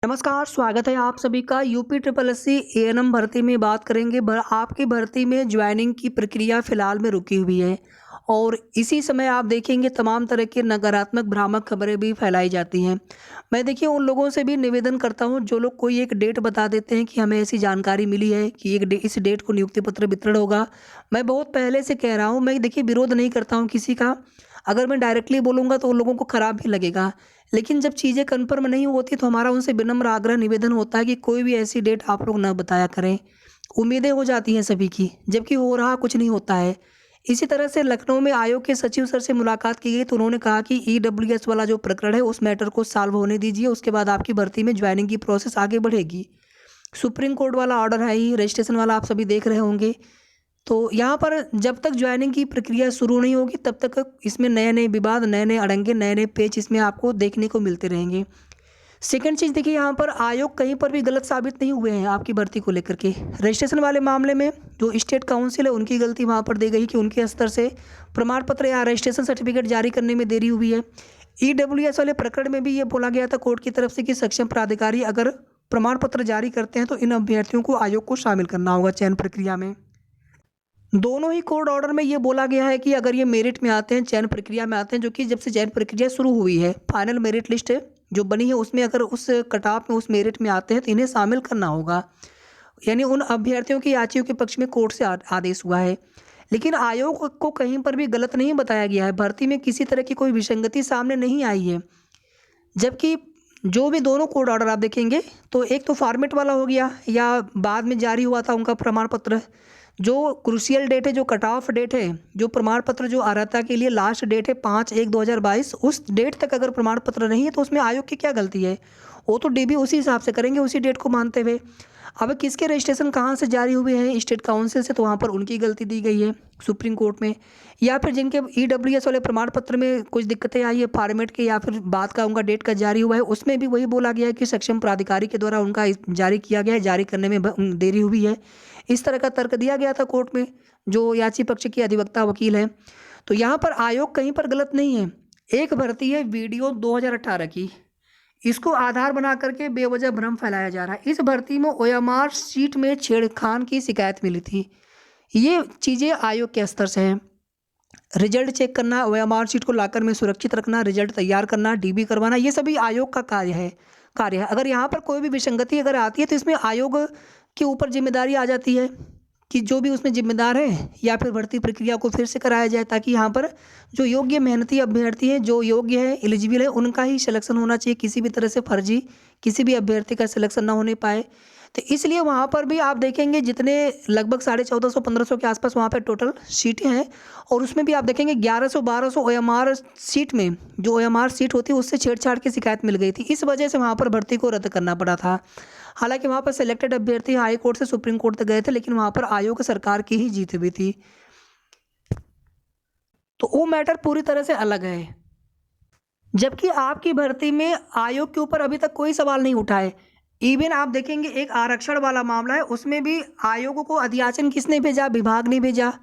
नमस्कार, स्वागत है आप सभी का। UP triple S C ANM भर्ती में बात करेंगे। आपकी भर्ती में ज्वाइनिंग की प्रक्रिया फ़िलहाल में रुकी हुई है और इसी समय आप देखेंगे तमाम तरह की नकारात्मक भ्रामक खबरें भी फैलाई जाती हैं। मैं देखिए उन लोगों से भी निवेदन करता हूं जो लोग कोई एक डेट बता देते हैं कि हमें ऐसी जानकारी मिली है कि इस डेट को नियुक्ति पत्र वितरण होगा। मैं बहुत पहले से कह रहा हूँ, मैं देखिए विरोध नहीं करता हूँ किसी का। अगर मैं डायरेक्टली बोलूँगा तो उन लोगों को ख़राब भी लगेगा, लेकिन जब चीज़ें कन्फर्म नहीं होती तो हमारा उनसे विनम्र आग्रह निवेदन होता है कि कोई भी ऐसी डेट आप लोग न बताया करें। उम्मीदें हो जाती हैं सभी की, जबकि हो रहा कुछ नहीं होता है। इसी तरह से लखनऊ में आयोग के सचिव सर से मुलाकात की गई तो उन्होंने कहा कि ईडब्ल्यूएस वाला जो प्रकरण है उस मैटर को सॉल्व होने दीजिए, उसके बाद आपकी भर्ती में ज्वाइनिंग की प्रोसेस आगे बढ़ेगी। सुप्रीम कोर्ट वाला ऑर्डर है ही, रजिस्ट्रेशन वाला आप सभी देख रहे होंगे। तो यहाँ पर जब तक ज्वाइनिंग की प्रक्रिया शुरू नहीं होगी तब तक इसमें नए-नए विवाद, नए-नए अड़ंगे, नए-नए पेच इसमें आपको देखने को मिलते रहेंगे। सेकंड चीज़ देखिए, यहाँ पर आयोग कहीं पर भी गलत साबित नहीं हुए हैं आपकी भर्ती को लेकर के। रजिस्ट्रेशन वाले मामले में जो स्टेट काउंसिल है उनकी गलती वहाँ पर दी गई कि उनके स्तर से प्रमाण पत्र या रजिस्ट्रेशन सर्टिफिकेट जारी करने में देरी हुई है। ईडब्ल्यूएस वाले प्रकरण में भी ये बोला गया था कोर्ट की तरफ से कि सक्षम प्राधिकारी अगर प्रमाण पत्र जारी करते हैं तो इन अभ्यर्थियों को आयोग को शामिल करना होगा चयन प्रक्रिया में। दोनों ही कोर्ट ऑर्डर में ये बोला गया है कि अगर ये मेरिट में आते हैं, चयन प्रक्रिया में आते हैं, जो कि जब से चयन प्रक्रिया शुरू हुई है, फाइनल मेरिट लिस्ट जो बनी है उसमें अगर उस कट ऑफ में उस मेरिट में आते हैं तो इन्हें शामिल करना होगा। यानी उन अभ्यर्थियों की याचियों के पक्ष में कोर्ट से आदेश हुआ है। लेकिन आयोग को कहीं पर भी गलत नहीं बताया गया है, भर्ती में किसी तरह की कोई विसंगति सामने नहीं आई है। जबकि जो भी दोनों कोर्ट ऑर्डर आप देखेंगे तो एक तो फॉर्मेट वाला हो गया या बाद में जारी हुआ था उनका प्रमाण पत्र, जो क्रूशियल डेट है, जो कट ऑफ डेट है, जो प्रमाण पत्र जो अर्हता के लिए लास्ट डेट है 5/1/2022, उस डेट तक अगर प्रमाण पत्र नहीं है तो उसमें आयोग की क्या गलती है? वो तो डीबी उसी हिसाब से करेंगे, उसी डेट को मानते हुए। अब किसके रजिस्ट्रेशन कहाँ से जारी हुए हैं स्टेट काउंसिल से, तो वहाँ पर उनकी गलती दी गई है सुप्रीम कोर्ट में। या फिर जिनके ईडब्ल्यूएस वाले प्रमाण पत्र में कुछ दिक्कतें आई है फॉर्मेट के या फिर बाद का उनका डेट का जारी हुआ है, उसमें भी वही बोला गया है कि सक्षम प्राधिकारी के द्वारा उनका जारी किया गया है, जारी करने में देरी हुई है। इस तरह का तर्क दिया गया था कोर्ट में, जो याची पक्ष की अधिवक्ता वकील है। तो यहाँ पर आयोग कहीं पर गलत नहीं है। एक भर्ती है वीडियो 2018 की, इसको आधार बना करके बेवजह भ्रम फैलाया जा रहा है। इस भर्ती में ओएमआर सीट में छेड़खान की शिकायत मिली थी। ये चीज़ें आयोग के स्तर से हैं। रिजल्ट चेक करना, ओएमआर सीट को लाकर में सुरक्षित रखना, रिजल्ट तैयार करना, डीबी करवाना, ये सभी आयोग का कार्य है। अगर यहाँ पर कोई भी विसंगति अगर आती है तो इसमें आयोग के ऊपर जिम्मेदारी आ जाती है कि जो भी उसमें जिम्मेदार है या फिर भर्ती प्रक्रिया को फिर से कराया जाए, ताकि यहाँ पर जो योग्य मेहनती अभ्यर्थी हैं, जो योग्य है, एलिजिबल है, उनका ही सिलेक्शन होना चाहिए। किसी भी तरह से फर्जी किसी भी अभ्यर्थी का सिलेक्शन ना होने पाए। तो इसलिए वहाँ पर भी आप देखेंगे जितने लगभग 1450-1500 के आसपास वहाँ पर टोटल सीटें हैं, और उसमें भी आप देखेंगे 1100-1200 ओएमआर सीट में, जो ओएमआर सीट होती है उससे छेड़छाड़ की शिकायत मिल गई थी। इस वजह से वहाँ पर भर्ती को रद्द करना पड़ा था। हालांकि वहाँ पर सिलेक्टेड अभ्यर्थी हाई कोर्ट से सुप्रीम कोर्ट तक गए थे, लेकिन वहाँ पर आयोग सरकार की ही जीत हुई थी। तो वो मैटर पूरी तरह से अलग है। जबकि आपकी भर्ती में आयोग के ऊपर अभी तक कोई सवाल नहीं उठा है। इवन आप देखेंगे एक आरक्षण वाला मामला है, उसमें भी आयोग को अध्याचन किसने भेजा? विभाग ने भेजा,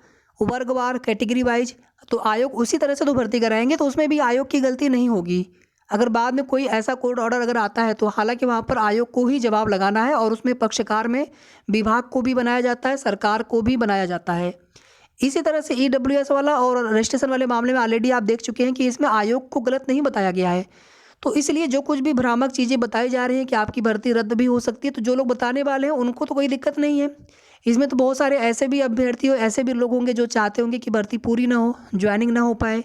वर्गवार कैटेगरी वाइज। तो आयोग उसी तरह से तो भर्ती कराएंगे, तो उसमें भी आयोग की गलती नहीं होगी। अगर बाद में कोई ऐसा कोर्ट ऑर्डर अगर आता है तो हालांकि वहाँ पर आयोग को ही जवाब लगाना है, और उसमें पक्षकार में विभाग को भी बनाया जाता है, सरकार को भी बनाया जाता है। इसी तरह से ईडब्ल्यूएस वाला और रजिस्ट्रेशन वाले मामले में ऑलरेडी आप देख चुके हैं कि इसमें आयोग को गलत नहीं बताया गया है। तो इसलिए जो कुछ भी भ्रामक चीज़ें बताई जा रही हैं कि आपकी भर्ती रद्द भी हो सकती है, तो जो लोग बताने वाले हैं उनको तो कोई दिक्कत नहीं है। इसमें तो बहुत सारे ऐसे भी अभ्यर्थी हो, ऐसे भी लोग होंगे जो चाहते होंगे कि भर्ती पूरी ना हो, ज्वाइनिंग ना हो पाए।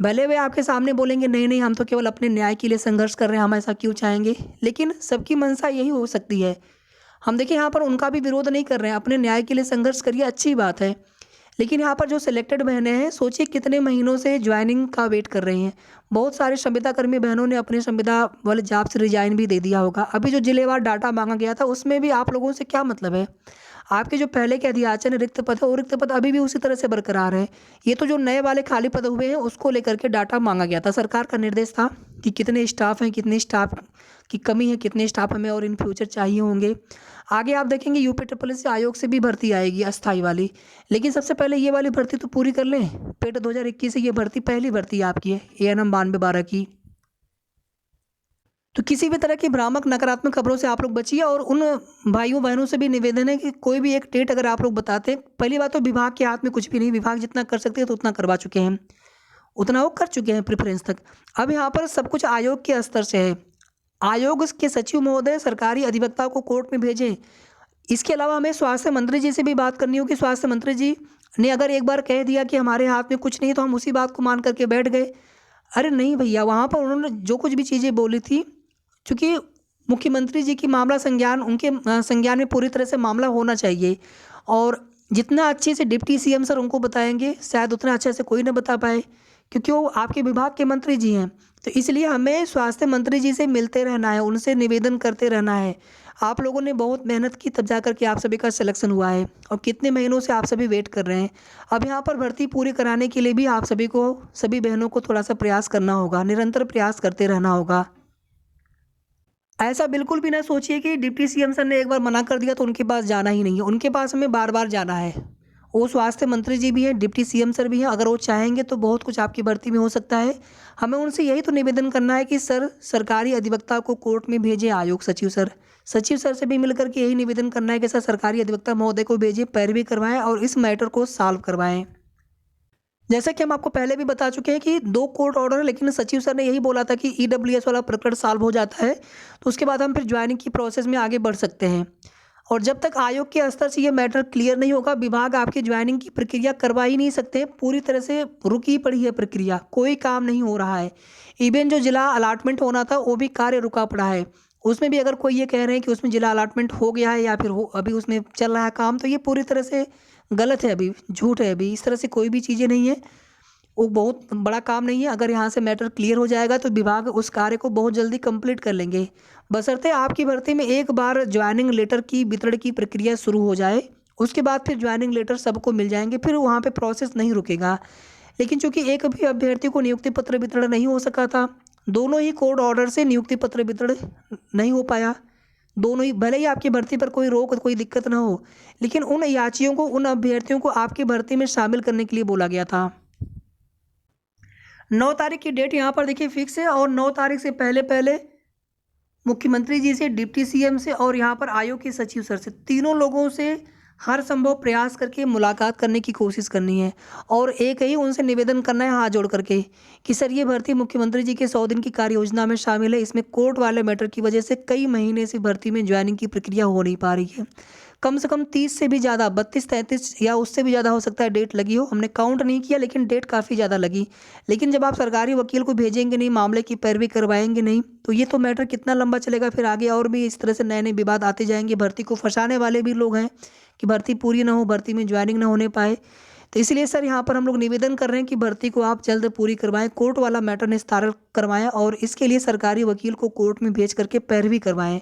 भले वे आपके सामने बोलेंगे नहीं नहीं, हम तो केवल अपने न्याय के लिए संघर्ष कर रहे हैं, हम ऐसा क्यों चाहेंगे। लेकिन सबकी मंशा यही हो सकती है। हम देखिए यहाँ पर उनका भी विरोध नहीं कर रहे हैं, अपने न्याय के लिए संघर्ष करिए, अच्छी बात है। लेकिन यहाँ पर जो सिलेक्टेड बहनें हैं, सोचिए कितने महीनों से ज्वाइनिंग का वेट कर रही हैं। बहुत सारे संविदा कर्मी बहनों ने अपने संविदा वाले जॉब से रिजाइन भी दे दिया होगा। अभी जो जिलेवार डाटा मांगा गया था उसमें भी आप लोगों से क्या मतलब है? आपके जो पहले के अध्याचन रिक्त पद है वो रिक्त पद अभी भी उसी तरह से बरकरार है। ये तो जो नए वाले खाली पद हुए हैं उसको लेकर के डाटा मांगा गया था। सरकार का निर्देश था कि कितने स्टाफ हैं, कितने स्टाफ की कमी है, कितने स्टाफ हमें और इन फ्यूचर चाहिए होंगे। आगे आप देखेंगे यूपी ट्रिपल एस आयोग से भी भर्ती आएगी अस्थाई वाली, लेकिन सबसे पहले ये वाली भर्ती तो पूरी कर लें। पेट 2021 से ये भर्ती पहली भर्ती आपकी है, एएनएम 9212 की। तो किसी भी तरह की भ्रामक नकारात्मक खबरों से आप लोग बचिए और उन भाइयों बहनों से भी निवेदन है कि कोई भी एक डेट अगर आप लोग बताते हैं, पहली बात तो विभाग के हाथ में कुछ भी नहीं, विभाग जितना कर सकते हैं तो उतना करवा चुके हैं, उतना वो कर चुके हैं प्रेफरेंस तक। अब यहाँ पर सब कुछ आयोग के स्तर से है। आयोग के सचिव महोदय सरकारी अधिवक्ता को कोर्ट में भेजें। इसके अलावा हमें स्वास्थ्य मंत्री जी से भी बात करनी होगी। स्वास्थ्य मंत्री जी ने अगर एक बार कह दिया कि हमारे हाथ में कुछ नहीं, तो हम उसी बात को मान करके बैठ गए। अरे नहीं भैया, वहाँ पर उन्होंने जो कुछ भी चीज़ें बोली थी, चूँकि मुख्यमंत्री जी की मामला संज्ञान उनके संज्ञान में पूरी तरह से मामला होना चाहिए, और जितना अच्छे से डिप्टी सीएम सर उनको बताएंगे शायद उतना अच्छे से कोई ना बता पाए, क्योंकि वो आपके विभाग के मंत्री जी हैं। तो इसलिए हमें स्वास्थ्य मंत्री जी से मिलते रहना है, उनसे निवेदन करते रहना है। आप लोगों ने बहुत मेहनत की तब जा कर के आप सभी का सिलेक्शन हुआ है, और कितने महीनों से आप सभी वेट कर रहे हैं। अब यहाँ पर भर्ती पूरी कराने के लिए भी आप सभी को, सभी बहनों को थोड़ा सा प्रयास करना होगा, निरंतर प्रयास करते रहना होगा। ऐसा बिल्कुल भी ना सोचिए कि डिप्टी सीएम सर ने एक बार मना कर दिया तो उनके पास जाना ही नहीं है, उनके पास हमें बार बार जाना है। वो स्वास्थ्य मंत्री जी भी हैं, डिप्टी सीएम सर भी हैं, अगर वो चाहेंगे तो बहुत कुछ आपकी भर्ती में हो सकता है। हमें उनसे यही तो निवेदन करना है कि सर सरकारी अधिवक्ता को कोर्ट में भेजें, आयोग सचिव सर से भी मिलकर के यही निवेदन करना है कि सर सरकारी अधिवक्ता महोदय को भेजें, पैरवी करवाएं और इस मैटर को सॉल्व करवाएं। जैसा कि हम आपको पहले भी बता चुके हैं कि 2 कोर्ट ऑर्डर है, लेकिन सचिव सर ने यही बोला था कि ईडब्ल्यूएस वाला प्रकरण सॉल्व हो जाता है तो उसके बाद हम फिर ज्वाइनिंग की प्रोसेस में आगे बढ़ सकते हैं। और जब तक आयोग के स्तर से ये मैटर क्लियर नहीं होगा, विभाग आपकी ज्वाइनिंग की प्रक्रिया करवा ही नहीं सकते। पूरी तरह से रुकी पड़ी है प्रक्रिया, कोई काम नहीं हो रहा है। इवन जो जिला अलाटमेंट होना था वो भी कार्य रुका पड़ा है। उसमें भी अगर कोई ये कह रहे हैं कि उसमें जिला अलाटमेंट हो गया है या फिर अभी उसमें चल रहा है काम, तो ये पूरी तरह से गलत है, अभी झूठ है। अभी इस तरह से कोई भी चीज़ें नहीं है, वो बहुत बड़ा काम नहीं है। अगर यहाँ से मैटर क्लियर हो जाएगा तो विभाग उस कार्य को बहुत जल्दी कंप्लीट कर लेंगे, बशर्ते आपकी भर्ती में एक बार ज्वाइनिंग लेटर की वितरण की प्रक्रिया शुरू हो जाए। उसके बाद फिर ज्वाइनिंग लेटर सबको मिल जाएंगे, फिर वहाँ पे प्रोसेस नहीं रुकेगा। लेकिन चूंकि एक भी अभ्यर्थी को नियुक्ति पत्र वितरण नहीं हो सका था, दोनों ही कोर्ट ऑर्डर से नियुक्ति पत्र वितरण नहीं हो पाया। दोनों ही, भले ही आपकी भर्ती पर कोई रोक कोई दिक्कत ना हो, लेकिन उन याचियों को, उन अभ्यर्थियों को आपकी भर्ती में शामिल करने के लिए बोला गया था। 9 तारीख की डेट यहाँ पर देखिए फिक्स है, और 9 तारीख से पहले पहले मुख्यमंत्री जी से, डिप्टी सीएम से और यहाँ पर आयोग के सचिव सर से, तीनों लोगों से हर संभव प्रयास करके मुलाकात करने की कोशिश करनी है। और एक ही उनसे निवेदन करना है हाथ जोड़ करके कि सर ये भर्ती मुख्यमंत्री जी के 100 दिन की कार्य योजना में शामिल है। इसमें कोर्ट वाले मैटर की वजह से कई महीने से भर्ती में ज्वाइनिंग की प्रक्रिया हो नहीं पा रही है। कम से कम 30 से भी ज़्यादा, 32-33 या उससे भी ज़्यादा हो सकता है डेट लगी हो। हमने काउंट नहीं किया, लेकिन डेट काफ़ी ज़्यादा लगी। लेकिन जब आप सरकारी वकील को भेजेंगे नहीं, मामले की पैरवी करवाएंगे नहीं, तो ये तो मैटर कितना लंबा चलेगा। फिर आगे और भी इस तरह से नए नए विवाद आते जाएंगे। भर्ती को फंसाने वाले भी लोग हैं कि भर्ती पूरी ना हो, भर्ती में ज्वाइनिंग ना होने पाए। तो इसलिए सर यहाँ पर हम लोग निवेदन कर रहे हैं कि भर्ती को आप जल्द पूरी करवाएं, कोर्ट वाला मैटर निस्तारण करवाएं, और इसके लिए सरकारी वकील को कोर्ट में भेज करके पैरवी करवाएं।